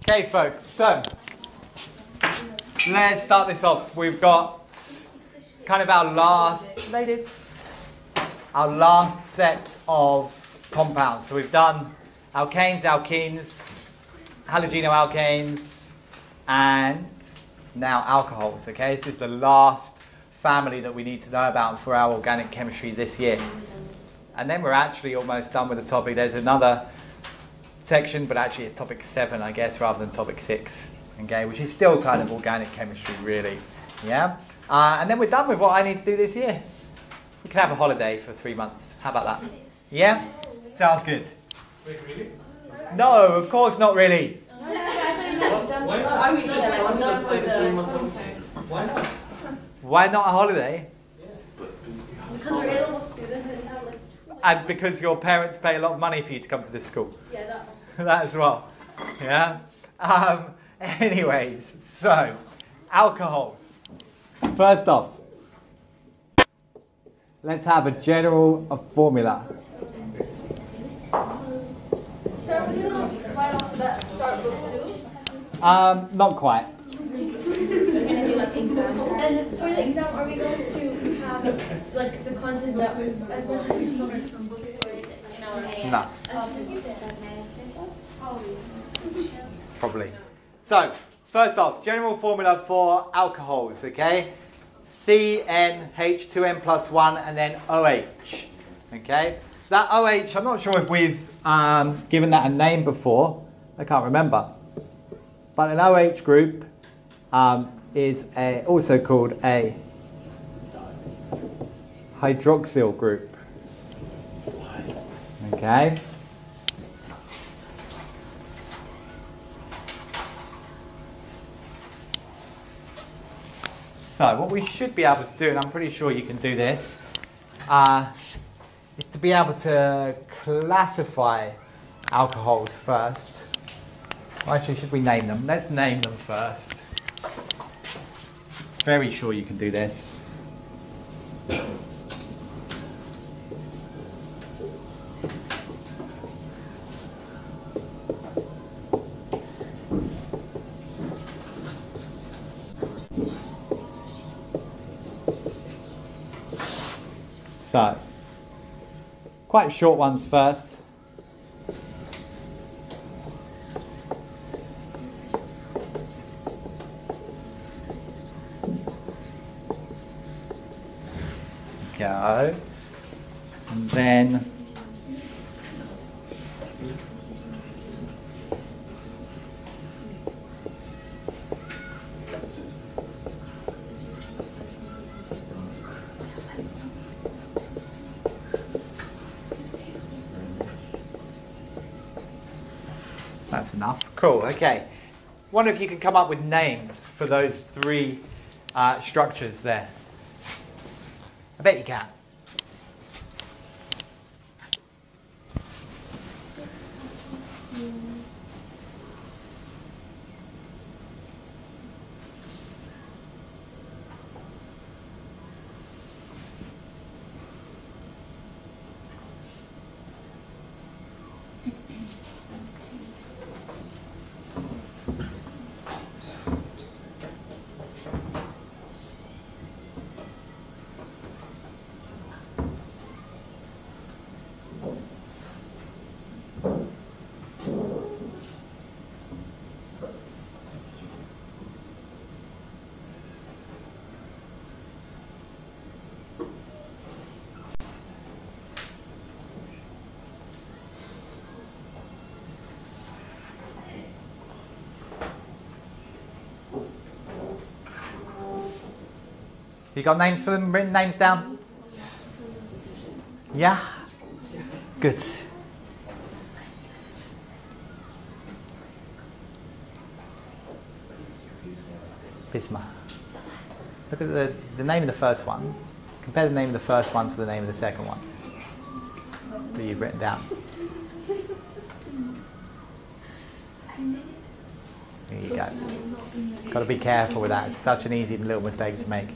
Okay, folks, so let's start this off. We've got kind of our last set of compounds. So we've done alkanes, alkenes, halogenoalkanes, and now alcohols. Okay, this is the last family that we need to know about for our organic chemistry this year. And then we're actually almost done with the topic. There's another section, but actually it's topic 7, I guess, rather than topic 6, okay, which is still kind of organic chemistry, really. Yeah? And then we're done with what I need to do this year. You can have a holiday for 3 months. How about that? Yeah? Sounds good. Wait, really? No, of course not really. Why not? Why not? Why not a holiday? Because we're A-level students and have like... And because your parents pay a lot of money for you to come to this school. Yeah, that's... That as well. Yeah? Anyways, so, alcohols. First off, let's have a general formula. So we're going to right off the bat start with 2? Not quite. We're going to do like exam. And for the exam, are we going to have like the content that as much as we covered from books, or is it in our AM? No. Probably. So, first off, general formula for alcohols, okay? CnH2n plus 1 and then OH, okay? That OH, I'm not sure if we've given that a name before. I can't remember. But an OH group is also called a hydroxyl group, okay? So what we should be able to do, and I'm pretty sure you can do this, is to be able to classify alcohols first. Or actually, should we name them? Let's name them first. Very sure you can do this. So, quite short ones first. Go. And then that's enough. Cool, okay. Wonder if you can come up with names for those 3 structures there. I bet you can. You got names for them? Written names down? Yeah? Good. Bismarck. Look at the name of the first one. Compare the name of the first one to the name of the second one that you've written down. There you go. Got to be careful with that. It's such an easy little mistake to make.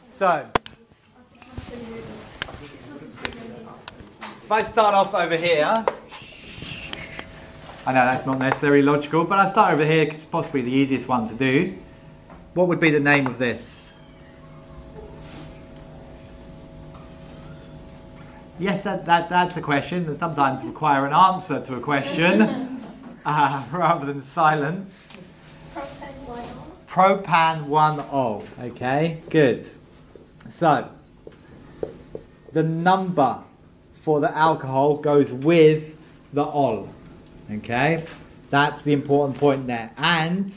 So, if I start off over here, I know that's not necessarily logical, but I start over here because it's possibly the easiest one to do. What would be the name of this? Yes, that's a question that sometimes require an answer to a question rather than silence. Propan 1-ol. Okay, good. So, the number for the alcohol goes with the ol. Okay, that's the important point there. And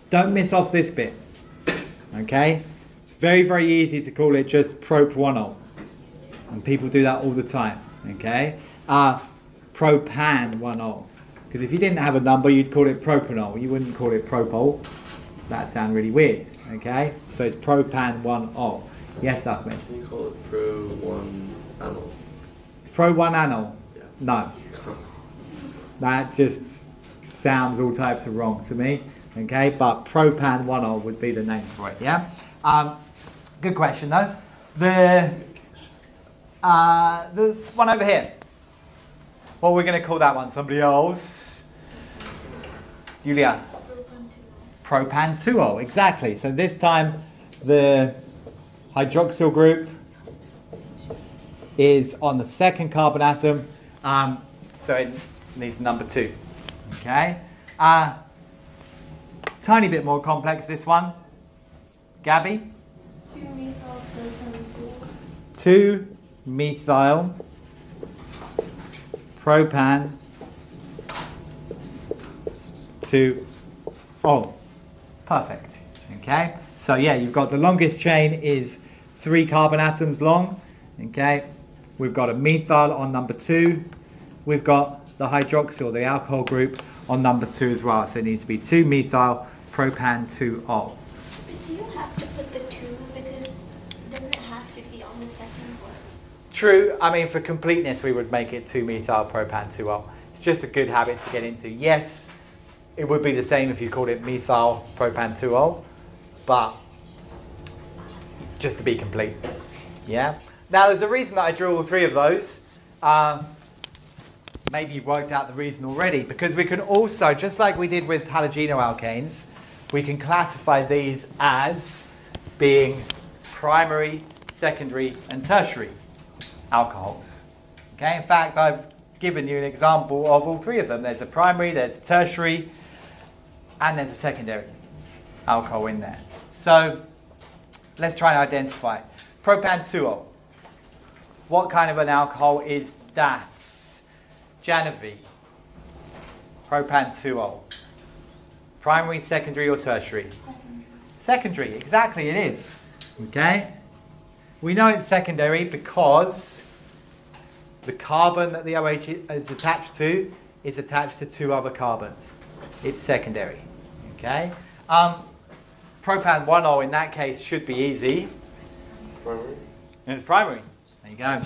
don't miss off this bit. Okay, very, very easy to call it just prop 1-ol. And people do that all the time. Okay, propan 1-ol. Because if you didn't have a number, you'd call it propanol. You wouldn't call it propol. That sounds really weird. Okay, so it's propan 1-ol. Yes, Ahmed? Can you call it pro-1-anol? Pro-1-anol? Yeah. No. That just sounds all types of wrong to me. Okay, but propan 1-ol would be the name for it. Yeah. Good question though. The one over here. What are we going to call that one? Somebody else? Julia? Propan 2-ol. Exactly. So this time the hydroxyl group is on the second carbon atom. So it needs number 2. Okay. Tiny bit more complex, this one. Gabby? 2-methyl propan 2-ol. Perfect. Okay. So yeah, you've got the longest chain is 3 carbon atoms long. Okay. We've got a methyl on number 2. We've got the hydroxyl, the alcohol group, on number 2 as well. So it needs to be 2-methyl propan 2-ol. But do you have to put the 2 because it doesn't have to be on the second one? True. I mean, for completeness, we would make it 2-methyl propan 2-ol. It's just a good habit to get into. Yes, it would be the same if you called it methyl propan 2-ol, but just to be complete. Yeah. Now, there's a reason that I drew all 3 of those. Maybe you've worked out the reason already, because we can also, just like we did with halogenoalkanes, we can classify these as being primary, secondary, and tertiary alcohols. Okay. In fact, I've given you an example of all 3 of them. There's a primary, there's a tertiary, and there's a secondary alcohol in there. So let's try and identify. Propan 2-ol. What kind of an alcohol is that? Janavi. Propan 2-ol. Primary, secondary, or tertiary? Secondary, exactly, it is. Okay? We know it's secondary because the carbon that the OH is attached to is attached to 2 other carbons. It's secondary. Okay? Propan 1-ol in that case should be easy. Primary? And it's primary. There you go.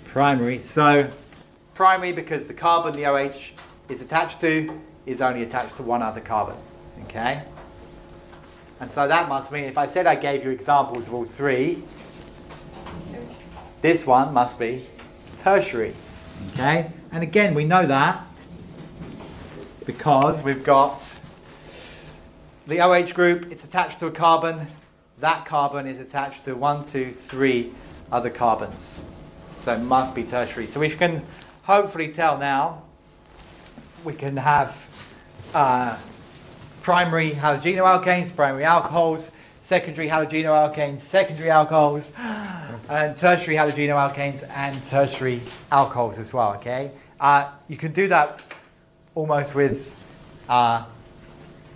Primary. So, primary because the carbon the OH is attached to is only attached to 1 other carbon. Okay? And so that must mean, if I said I gave you examples of all 3, this one must be tertiary. Okay? And again, we know that because we've got the OH group, it's attached to a carbon. That carbon is attached to 1, 2, 3 other carbons. So it must be tertiary. So we can hopefully tell now, we can have primary halogenoalkanes, primary alcohols, secondary halogenoalkanes, secondary alcohols, and tertiary halogenoalkanes and tertiary alcohols as well. Okay, you can do that almost with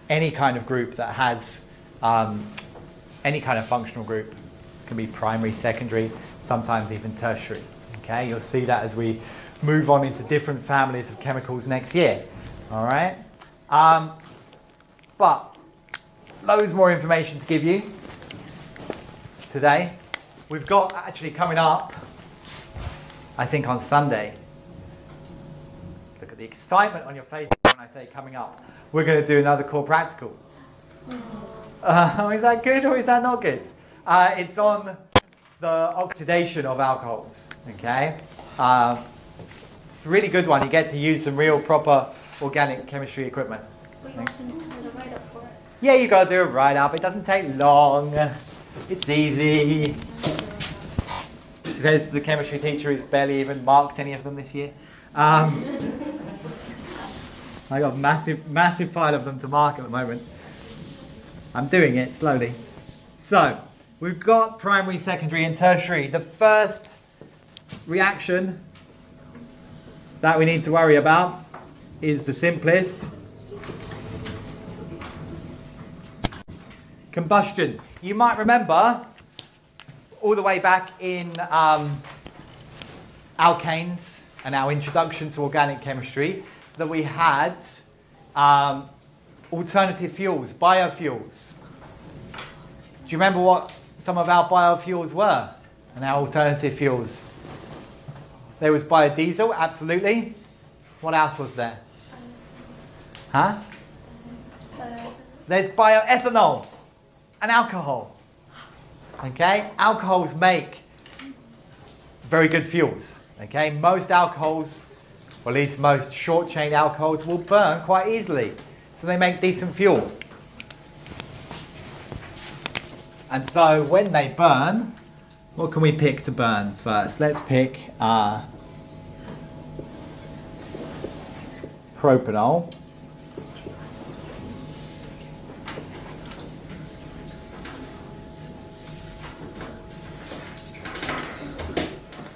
any kind of group that has any kind of functional group. It can be primary, secondary, sometimes even tertiary. Okay, you'll see that as we move on into different families of chemicals next year. All right, but loads more information to give you today. We've got actually coming up, I think on Sunday. Look at the excitement on your face when I say coming up. We're going to do another core practical. Is that good or is that not good? It's on the oxidation of alcohols. Okay, it's a really good one. You get to use some real proper organic chemistry equipment. We also need to do the write-up for it. Yeah, you got to do a write-up. It doesn't take long. It's easy. There's the chemistry teacher who's barely even marked any of them this year. I got a massive pile of them to mark at the moment. I'm doing it slowly. So, we've got primary, secondary and tertiary. The first reaction that we need to worry about is the simplest. Combustion. You might remember all the way back in alkanes and our introduction to organic chemistry that we had alternative fuels, biofuels. Do you remember what some of our biofuels were and our alternative fuels? There was biodiesel, absolutely. What else was there? Huh? There's bioethanol and alcohol. Okay, alcohols make very good fuels. Okay, most alcohols, or at least most short-chain alcohols, will burn quite easily. So they make decent fuel. And so when they burn, what can we pick to burn first? Let's pick propanol.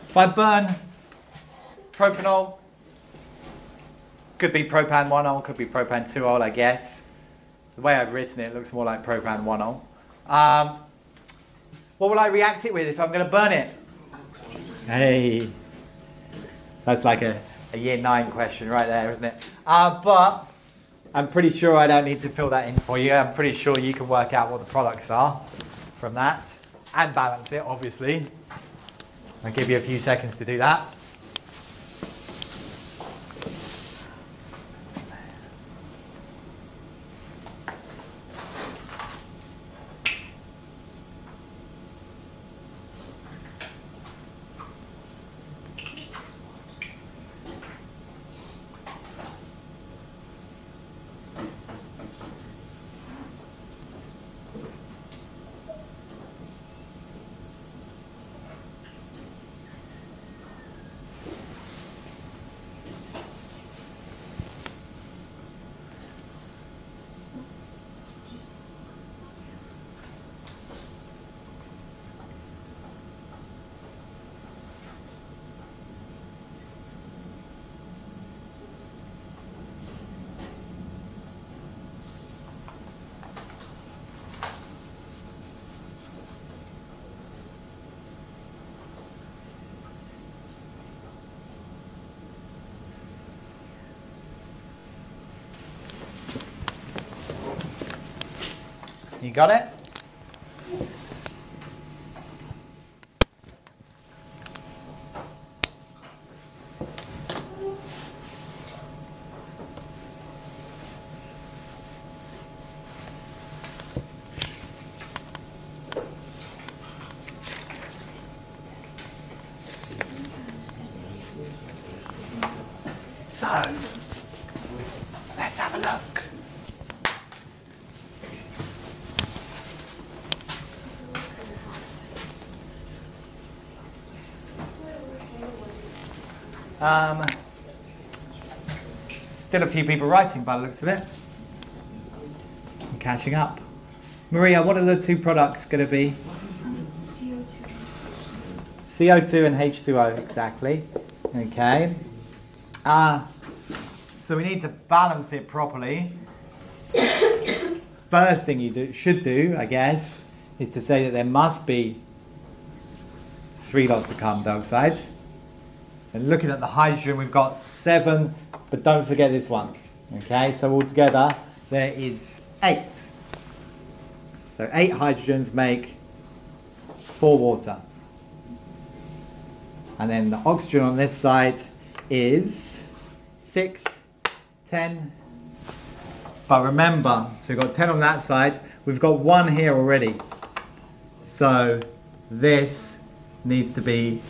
If I burn propanol, could be propan 1-ol, could be propan 2-ol, I guess. The way I've written it looks more like propan 1-ol. What will I react it with if I'm going to burn it? Hey, that's like a year 9 question right there, isn't it? But I'm pretty sure I don't need to fill that in for you. I'm pretty sure you can work out what the products are from that and balance it, obviously. I'll give you a few seconds to do that. You got it? So, let's have a look. Still a few people writing by the looks of it. I'm catching up. Maria, what are the two products going to be? CO2. CO2 and H2O, exactly. Okay. So we need to balance it properly. First thing you should do, I guess, is to say that there must be 3 lots of carbon dioxide. And looking at the hydrogen, we've got 7, but don't forget this one. Okay, so altogether there is 8. So 8 hydrogens make 4 water. And then the oxygen on this side is 6, 10. But remember, so we've got 10 on that side. We've got 1 here already. So this needs to be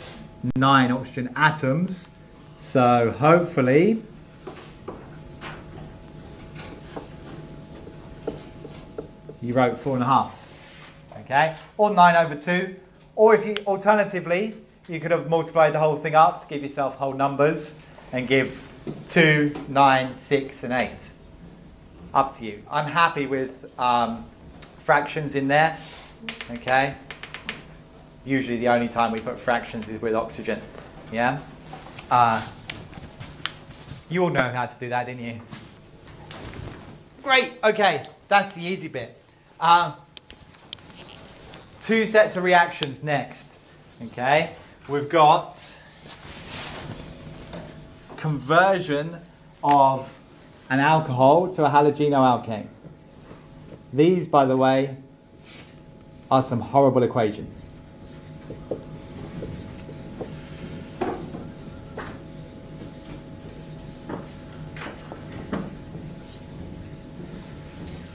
9 oxygen atoms. So hopefully you wrote 4.5. Okay, or 9/2, or if you alternatively you could have multiplied the whole thing up to give yourself whole numbers and give 2, 9, 6 and 8. Up to you. I'm happy with fractions in there. Okay, usually the only time we put fractions is with oxygen. Yeah, you all know how to do that, didn't you? Great. Okay, that's the easy bit. 2 sets of reactions next. Okay, we've got conversion of an alcohol to a halogenoalkane. These, by the way, are some horrible equations.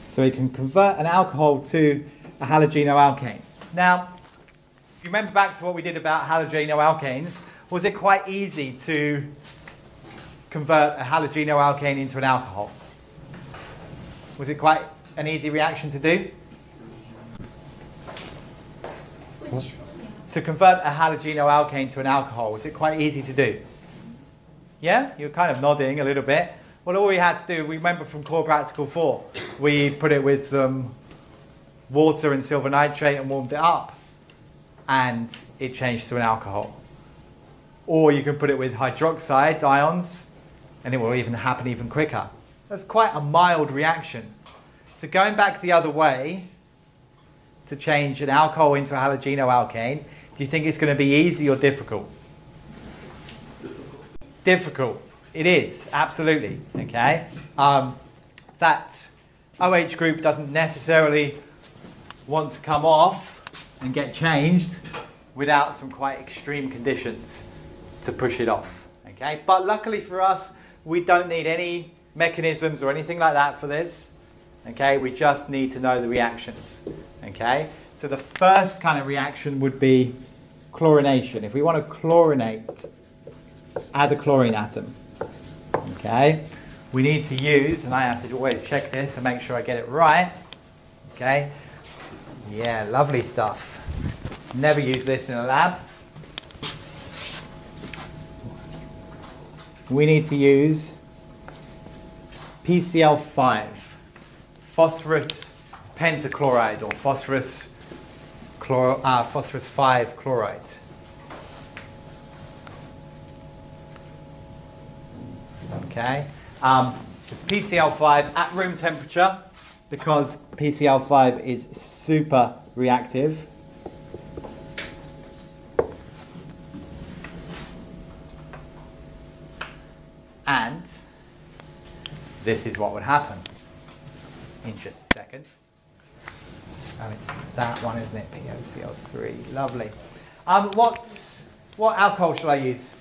So we can convert an alcohol to a halogenoalkane. Now, if you remember back to what we did about halogenoalkanes, was it quite easy to convert a halogenoalkane into an alcohol? Was it quite an easy reaction to do? To convert a halogenoalkane to an alcohol, was it quite easy to do? Yeah? You're kind of nodding a little bit. Well, all we had to do, we remember from Core Practical 4, we put it with some water and silver nitrate and warmed it up, and it changed to an alcohol. Or you can put it with hydroxides, ions, and it will even happen even quicker. That's quite a mild reaction. So going back the other way to change an alcohol into a halogenoalkane, do you think it's going to be easy or difficult? Difficult. It is, absolutely. Okay. That OH group doesn't necessarily want to come off and get changed without some quite extreme conditions to push it off. Okay. But luckily for us, we don't need any mechanisms or anything like that for this. Okay. We just need to know the reactions. Okay. So the first kind of reaction would be chlorination. If we want to chlorinate, add a chlorine atom. Okay, we need to use, and I have to always check this and make sure I get it right. Okay, yeah, lovely stuff. Never use this in a lab. We need to use PCl5, phosphorus pentachloride, or phosphorus 5 chloride. Okay, it's PCl5 at room temperature because PCl5 is super reactive. And this is what would happen in just a second. Oh, it's that one, isn't it? POCl3. Lovely. What alcohol shall I use?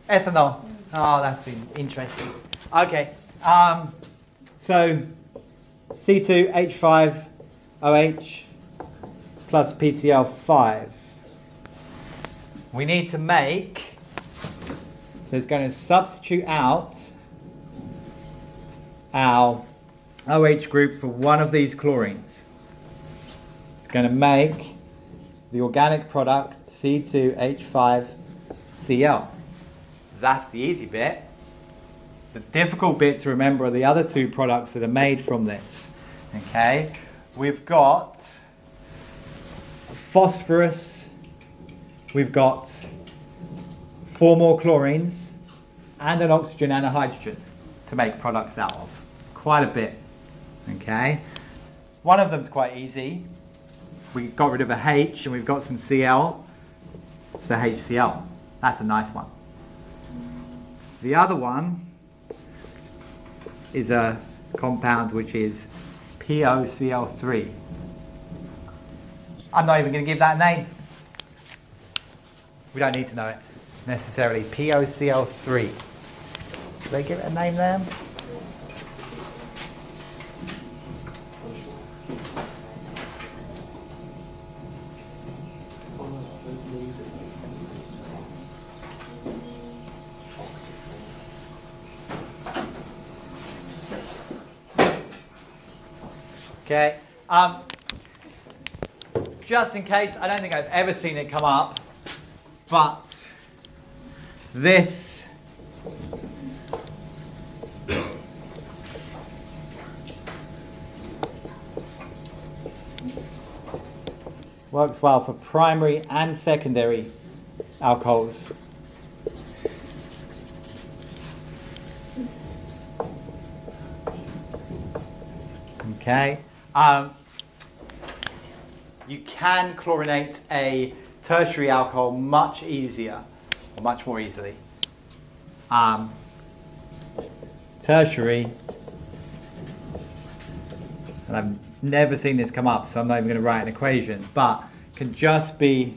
Ethanol. Oh, that's interesting. Okay. So C2H5OH plus PCl5. We need to make, so it's going to substitute out our OH group for one of these chlorines. It's going to make the organic product C2H5Cl. That's the easy bit. The difficult bit to remember are the other two products that are made from this. Okay, we've got phosphorus, we've got 4 more chlorines, and an oxygen and a hydrogen to make products out of. Quite a bit. Okay, one of them's quite easy. We got rid of a H and we've got some Cl. It's the HCl. That's a nice one. The other one is a compound which is POCl3. I'm not even going to give that a name. We don't need to know it necessarily. POCl3. Should they give it a name there? Okay. Just in case, I don't think I've ever seen it come up, but this works well for primary and secondary alcohols. Okay. You can chlorinate a tertiary alcohol much easier, or much more easily. Tertiary, and I've never seen this come up, so I'm not even going to write an equation, but can just be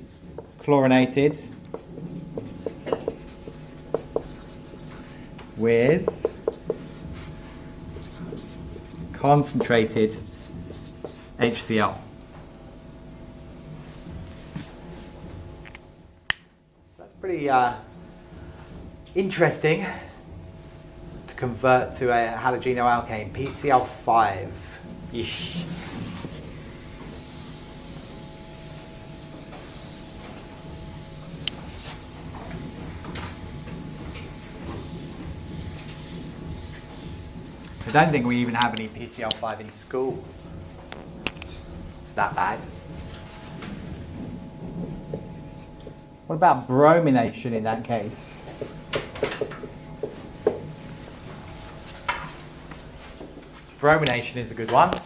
chlorinated with concentrated HCl. That's pretty interesting to convert to a halogenoalkane, PCl5. Yeesh. I don't think we even have any PCl5 in school. It's that bad. What about bromination in that case? Bromination is a good one.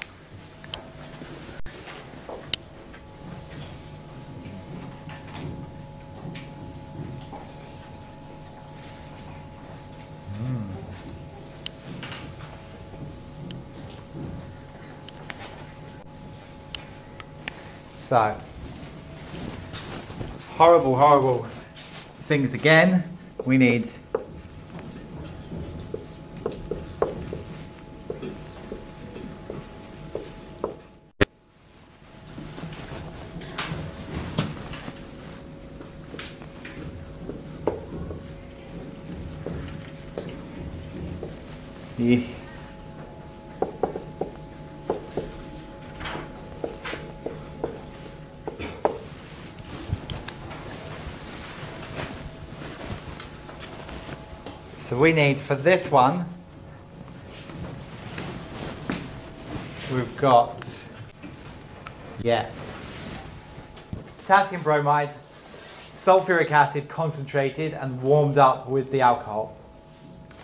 So, horrible things again. We need so we need, for this one, we've got, potassium bromide, sulfuric acid concentrated and warmed up with the alcohol.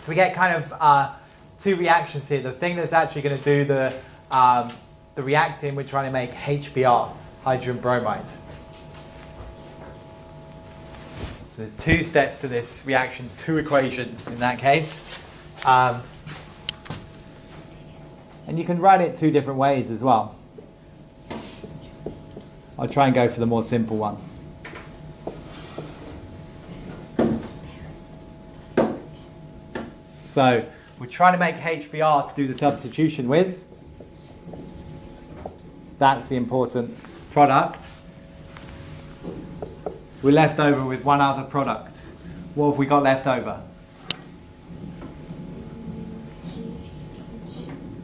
So we get kind of two reactions here. The thing that's actually going to do the reacting, we're trying to make HBr, hydrogen bromide. So there's two steps to this reaction, two equations in that case. And you can write it two different ways as well. I'll try and go for the more simple one. So we're trying to make HBr to do the substitution with. That's the important product. We're left over with one other product. What have we got left over?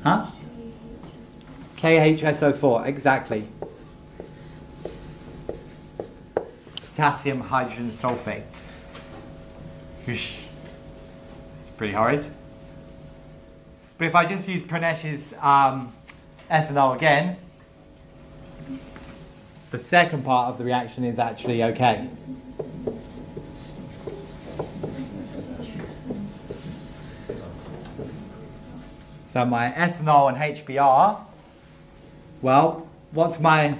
Huh? KHSO4, exactly. Potassium hydrogen sulfate. Whoosh. Pretty horrid. But if I just use Pranesh's ethanol again, the second part of the reaction is actually okay. So my ethanol and HBr, well, what's my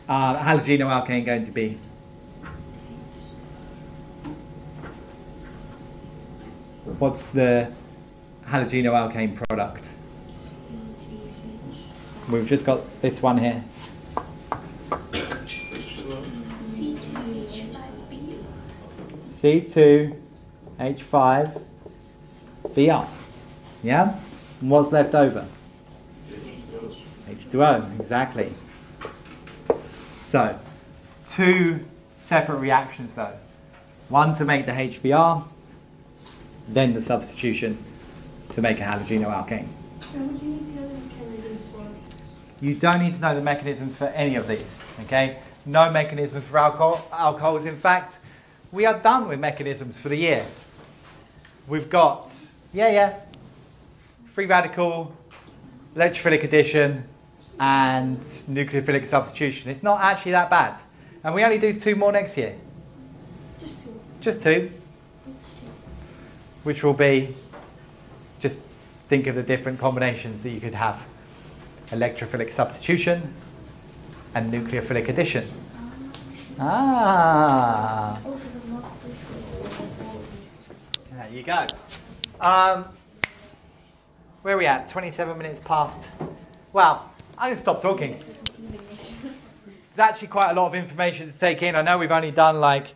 halogenoalkane going to be? What's the halogenoalkane product? We've just got this one here. C2H5Br. Yeah? And what's left over? H2O, exactly. So, two separate reactions though. One to make the HBr, then the substitution to make a halogenoalkane. And would you need to know the mechanisms for? You don't need to know the mechanisms for any of these, okay? No mechanisms for alcohols. In fact, we are done with mechanisms for the year. We've got, free radical, electrophilic addition, and nucleophilic substitution. It's not actually that bad. And we only do 2 more next year. Just 2. Just 2. Which will be, just think of the different combinations that you could have. Electrophilic substitution and nucleophilic addition. Ah. There you go. Where are we at? 27 minutes past. Well, I'm going to stop talking. There's actually quite a lot of information to take in. I know we've only done like